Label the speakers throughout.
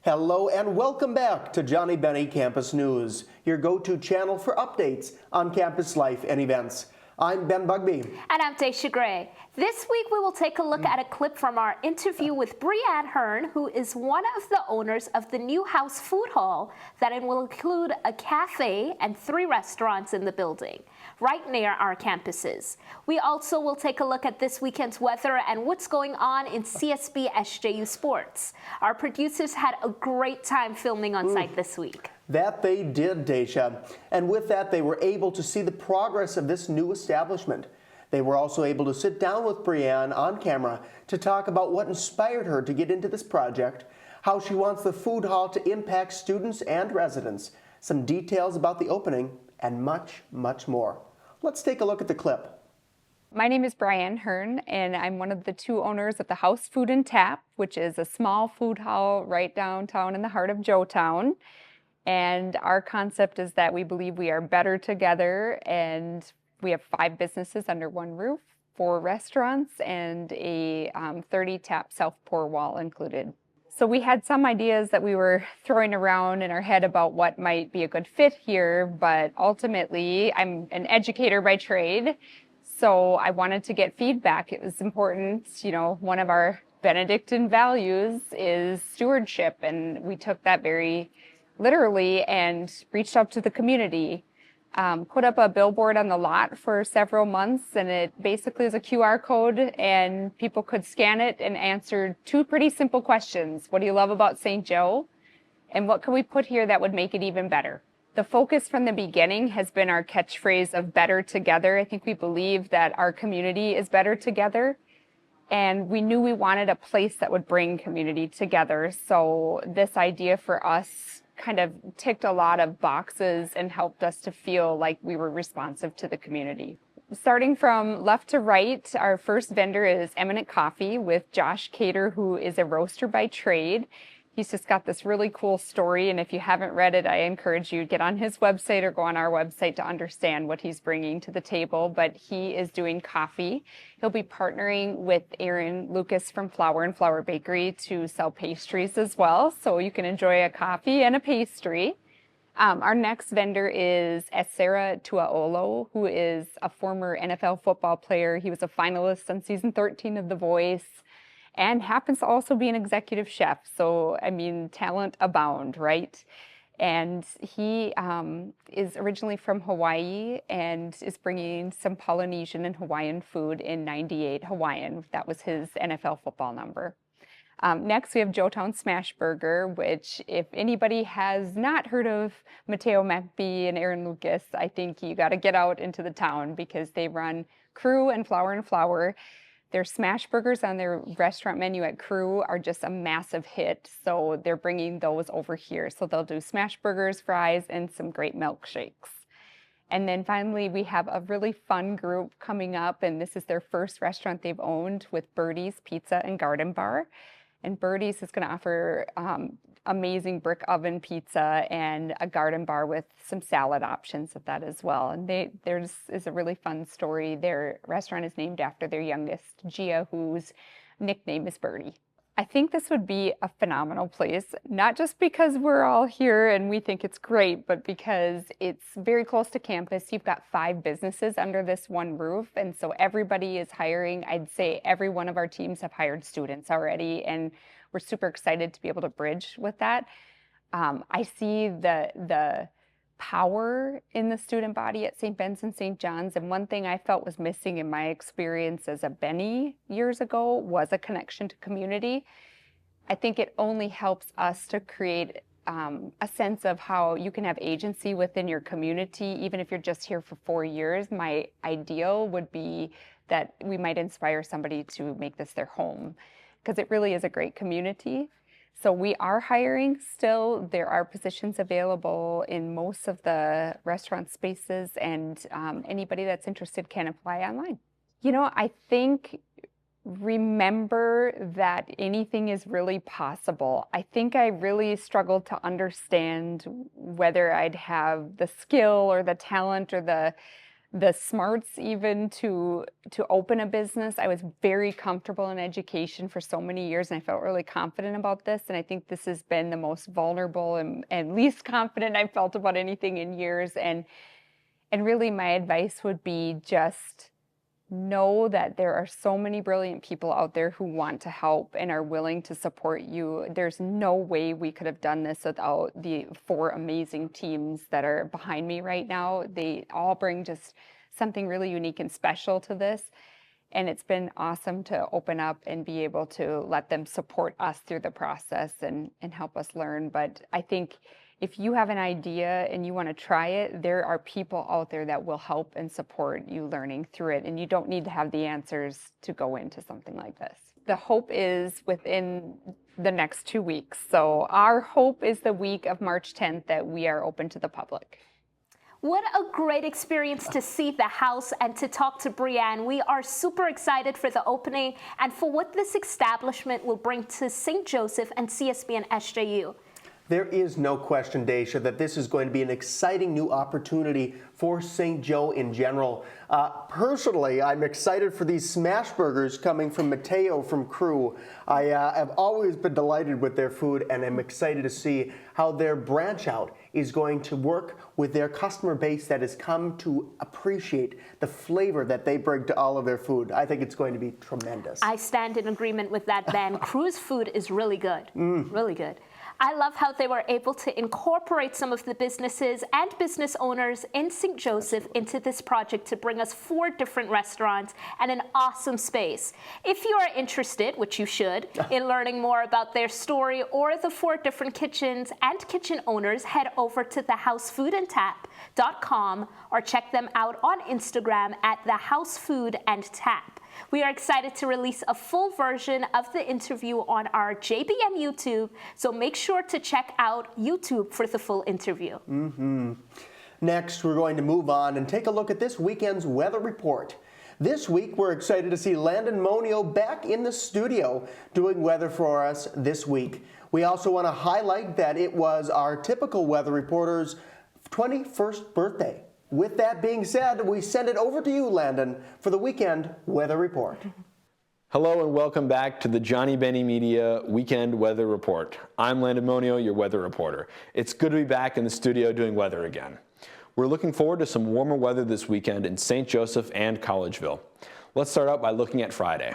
Speaker 1: Hello and welcome back to Johnnie Bennie Campus News, your go-to channel for updates on campus life and events. I'm Ben Bugby.
Speaker 2: And I'm Daisha Gray. This week we will take a look at a clip from our interview with Brianne Hearn, who is one of the owners of the new house food hall that will include a cafe and 3 restaurants in the building, right near our campuses. We also will take a look at this weekend's weather and what's going on in CSB SJU sports. Our producers had a great time filming on site this week.
Speaker 1: That they did, Daisha. And with that, they were able to see the progress of this new establishment. They were also able to sit down with Brianne on camera to talk about what inspired her to get into this project, how she wants the food hall to impact students and residents, some details about the opening, and much, much more. Let's take a look at the clip.
Speaker 3: My name is Brianne Hearn, and I'm one of the 2 owners of the House Food and Tap, which is a small food hall right downtown in the heart of Joetown. And our concept is that we believe we are better together, and we have 5 businesses under one roof, 4 restaurants, and a 30-tap self-pour wall included. So we had some ideas that we were throwing around in our head about what might be a good fit here, but ultimately I'm an educator by trade, so I wanted to get feedback. It was important, you know, one of our Benedictine values is stewardship, and we took that very literally and reached out to the community. Put up a billboard on the lot for several months, and it basically is a QR code, and people could scan it and answer 2 pretty simple questions. What do you love about St. Joe? And what can we put here that would make it even better? The focus from the beginning has been our catchphrase of better together. I think we believe that our community is better together, and we knew we wanted a place that would bring community together. So this idea for us kind of ticked a lot of boxes and helped us to feel like we were responsive to the community. Starting from left to right, our first vendor is Eminent Coffee with Josh Cater, who is a roaster by trade. He's just got this really cool story, and if you haven't read it, I encourage you to get on his website or go on our website to understand what he's bringing to the table. But he is doing coffee. He'll be partnering with Aaron Lucas from Flour and Flour Bakery to sell pastries as well, so you can enjoy a coffee and a pastry. Our next vendor is Esera Tuaolo, who is a former NFL football player. He was a finalist on season 13 of The Voice, and happens to also be an executive chef. So, I mean, talent abound, right? And he is originally from Hawaii and is bringing some Polynesian and Hawaiian food in 98 Hawaiian. That was his NFL football number. Next, we have Joetown Smash Burger, which if anybody has not heard of Mateo Macby and Aaron Lucas, I think you got to get out into the town because they run Crew and Flour. Their smash burgers on their restaurant menu at Crew are just a massive hit, so they're bringing those over here. So they'll do smash burgers, fries, and some great milkshakes. And then finally, we have a really fun group coming up, and this is their first restaurant they've owned with Birdie's Pizza and Garden Bar. And Birdie's is going to offer amazing brick oven pizza and a garden bar with some salad options of that as well. And there's a really fun story. Their restaurant is named after their youngest, Gia, whose nickname is Birdie. I think this would be a phenomenal place, not just because we're all here and we think it's great, but because it's very close to campus. You've got 5 businesses under this one roof, and so everybody is hiring. I'd say every one of our teams have hired students already, and we're super excited to be able to bridge with that. I see the power in the student body at St. Ben's and St. John's, and one thing I felt was missing in my experience as a Benny years ago was a connection to community. I think it only helps us to create a sense of how you can have agency within your community, even if you're just here for 4 years. My ideal would be that we might inspire somebody to make this their home, because it really is a great community. So we are hiring still. There are positions available in most of the restaurant spaces, and anybody that's interested can apply online. You know, I think remember that anything is really possible. I think I really struggled to understand whether I'd have the skill or the talent or the the smarts even to open a business. I was very comfortable in education for so many years, and I felt really confident about this. And I think this has been the most vulnerable and least confident I've felt about anything in years. And really my advice would be just know that there are so many brilliant people out there who want to help and are willing to support you. There's no way we could have done this without the 4 amazing teams that are behind me right now. They all bring just something really unique and special to this. And it's been awesome to open up and be able to let them support us through the process and help us learn. But I think if you have an idea and you want to try it, there are people out there that will help and support you learning through it. And you don't need to have the answers to go into something like this. The hope is within the next 2 weeks. So our hope is the week of March 10th that we are open to the public.
Speaker 2: What a great experience to see the house and to talk to Brianne. We are super excited for the opening and for what this establishment will bring to St. Joseph and CSB and SJU.
Speaker 1: There is no question, Daisha, that this is going to be an exciting new opportunity for St. Joe in general. Personally, I'm excited for these smash burgers coming from Mateo from Crew. I have always been delighted with their food, and I'm excited to see how their branch out is going to work with their customer base that has come to appreciate the flavor that they bring to all of their food. I think it's going to be tremendous.
Speaker 2: I stand in agreement with that, Ben. Crew's food is really good, really good. I love how they were able to incorporate some of the businesses and business owners in St. Joseph into this project to bring us 4 different restaurants and an awesome space. If you are interested, which you should, in learning more about their story or the 4 different kitchens and kitchen owners, head over to thehousefoodandtap.com or check them out on Instagram at thehousefoodandtap. We are excited to release a full version of the interview on our JBN YouTube, so make sure to check out YouTube for the full interview.
Speaker 1: Next, we're going to move on and take a look at this weekend's weather report. This week, we're excited to see Landon Monio back in the studio doing weather for us this week. We also want to highlight that it was our typical weather reporter's 21st birthday. With that being said, we send it over to you, Landon, for the weekend weather report.
Speaker 4: Hello and welcome back to the Johnnie Bennie Media Weekend Weather Report. I'm Landon Monio, your weather reporter. It's good to be back in the studio doing weather again. We're looking forward to some warmer weather this weekend in St. Joseph and Collegeville. Let's start out by looking at Friday.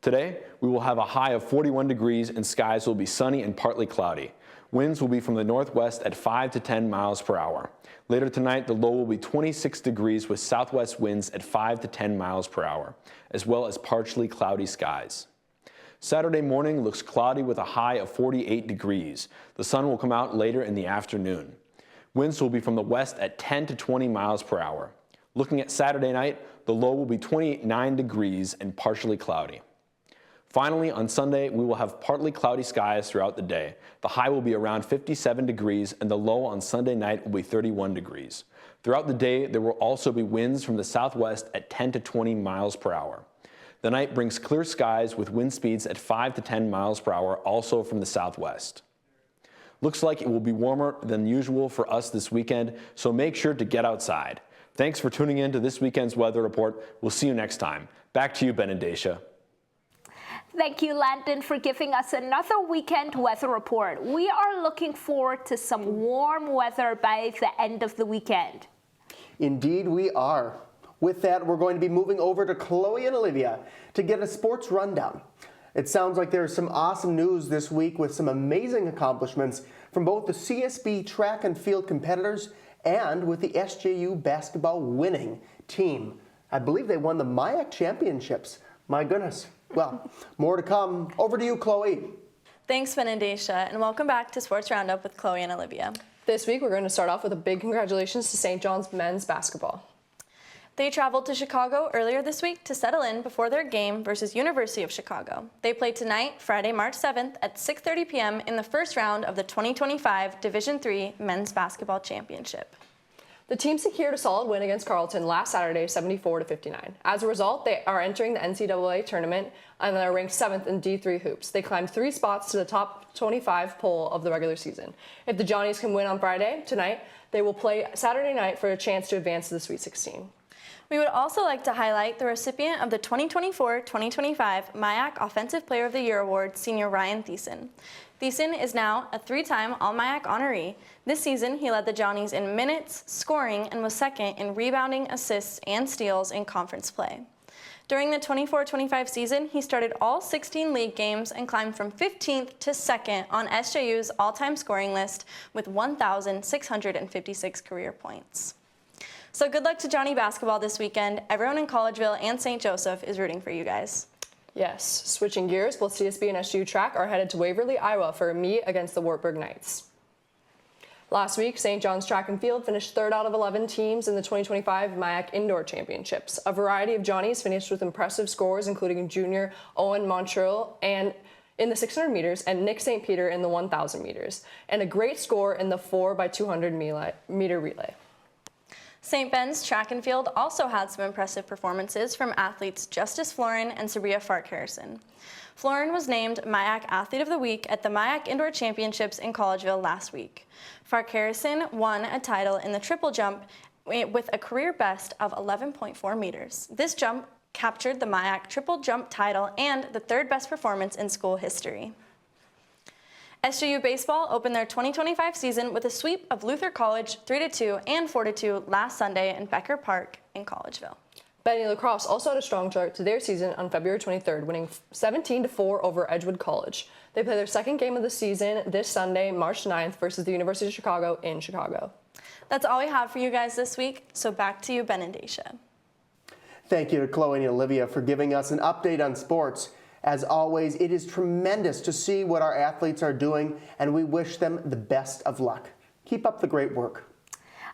Speaker 4: Today, we will have a high of 41 degrees and skies will be sunny and partly cloudy. Winds will be from the northwest at 5 to 10 miles per hour. Later tonight, the low will be 26 degrees with southwest winds at 5 to 10 miles per hour, as well as partially cloudy skies. Saturday morning looks cloudy with a high of 48 degrees. The sun will come out later in the afternoon. Winds will be from the west at 10 to 20 miles per hour. Looking at Saturday night, the low will be 29 degrees and partially cloudy. Finally, on Sunday, we will have partly cloudy skies throughout the day. The high will be around 57 degrees and the low on Sunday night will be 31 degrees. Throughout the day, there will also be winds from the southwest at 10 to 20 miles per hour. The night brings clear skies with wind speeds at 5 to 10 miles per hour, also from the southwest. Looks like it will be warmer than usual for us this weekend, so make sure to get outside. Thanks for tuning in to this weekend's weather report. We'll see you next time. Back to you, Ben and Daisha.
Speaker 2: Thank you, Landon, for giving us another weekend weather report. We are looking forward to some warm weather by the end of the weekend.
Speaker 1: Indeed, we are. With that, we're going to be moving over to Chloe and Olivia to get a sports rundown. It sounds like there's some awesome news this week with some amazing accomplishments from both the CSB track and field competitors and with the SJU basketball winning team. I believe they won the MIAC championships. My goodness. Well, more to come. Over to you, Chloe.
Speaker 5: Thanks, Ben and Daisha, and welcome back to Sports Roundup with Chloe and Olivia.
Speaker 6: This week, we're going to start off with a big congratulations to St. John's men's basketball.
Speaker 5: They traveled to Chicago earlier this week to settle in before their game versus University of Chicago. They play tonight, Friday, March 7th at 6:30 p.m. in the first round of the 2025 Division III Men's Basketball Championship.
Speaker 6: The team secured a solid win against Carleton last Saturday, 74-59. As a result, they are entering the NCAA tournament and they're ranked 7th in D3 hoops. They climbed 3 spots to the top 25 poll of the regular season. If the Johnnies can win on Friday, tonight, they will play Saturday night for a chance to advance to the Sweet 16.
Speaker 5: We would also like to highlight the recipient of the 2024-2025 MIAC Offensive Player of the Year Award, senior Ryan Thiessen. Thiessen is now a 3-time All-MIAC honoree. This season, he led the Johnnies in minutes, scoring, and was second in rebounding, assists, and steals in conference play. During the 24-25 season, he started all 16 league games and climbed from 15th to 2nd on SJU's all-time scoring list with 1,656 career points. So good luck to Johnnie basketball this weekend. Everyone in Collegeville and St. Joseph is rooting for you guys.
Speaker 6: Yes, switching gears, both CSB and SJU track are headed to Waverly, Iowa for a meet against the Wartburg Knights. Last week, St. John's Track and Field finished 3rd out of 11 teams in the 2025 MIAC Indoor Championships. A variety of Johnnies finished with impressive scores, including junior Owen Montreal and in the 600 meters and Nick St. Peter in the 1,000 meters, and a great score in the 4x200 meter relay.
Speaker 5: St. Ben's Track and Field also had some impressive performances from athletes Justice Florin and Sabria Fark-Harrison. Florin was named MIAC Athlete of the Week at the MIAC Indoor Championships in Collegeville last week. Fark-Harrison won a title in the triple jump with a career best of 11.4 meters. This jump captured the MIAC triple jump title and the 3rd best performance in school history. SJU baseball opened their 2025 season with a sweep of Luther College 3-2 and 4-2 last Sunday in Becker Park in Collegeville.
Speaker 6: Benny Lacrosse also had a strong start to their season on February 23rd, winning 17-4 over Edgewood College. They play their 2nd game of the season this Sunday, March 9th, versus the University of Chicago in Chicago.
Speaker 5: That's all we have for you guys this week, so back to you, Ben and Daisha.
Speaker 1: Thank you to Chloe and Olivia for giving us an update on sports. As always, it is tremendous to see what our athletes are doing, and we wish them the best of luck. Keep up the great work.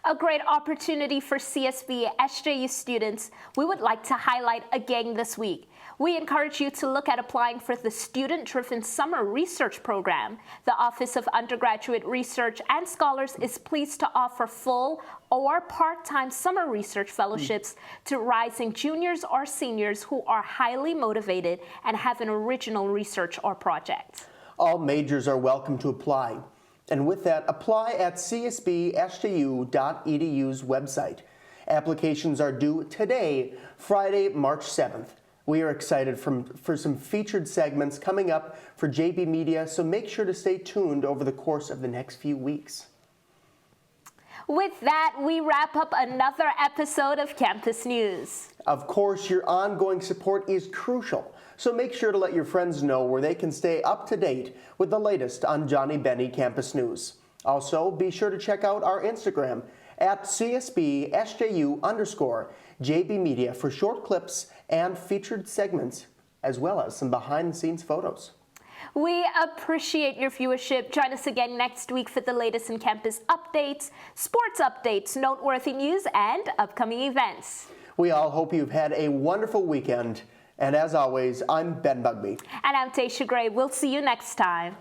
Speaker 2: A great opportunity for CSB SJU students we would like to highlight again this week. We encourage you to look at applying for the Student-Driven Summer Research Program. The Office of Undergraduate Research and Scholars is pleased to offer full or part-time summer research fellowships to rising juniors or seniors who are highly motivated and have an original research or project.
Speaker 1: All majors are welcome to apply. And with that, apply at csbsju.edu's website. Applications are due today, Friday, March 7th. We are excited for some featured segments coming up for JB Media, so make sure to stay tuned over the course of the next few weeks.
Speaker 2: With that, we wrap up another episode of Campus News.
Speaker 1: Of course, your ongoing support is crucial, so make sure to let your friends know where they can stay up to date with the latest on Johnnie Bennie Campus News. Also, be sure to check out our Instagram at CSBSJU_JB Media for short clips and featured segments, as well as some behind-the-scenes photos.
Speaker 2: We appreciate your viewership. Join us again next week for the latest in campus updates, sports updates, noteworthy news, and upcoming events.
Speaker 1: We all hope you've had a wonderful weekend. And as always, I'm Ben Bugby.
Speaker 2: And I'm Taisha Gray. We'll see you next time.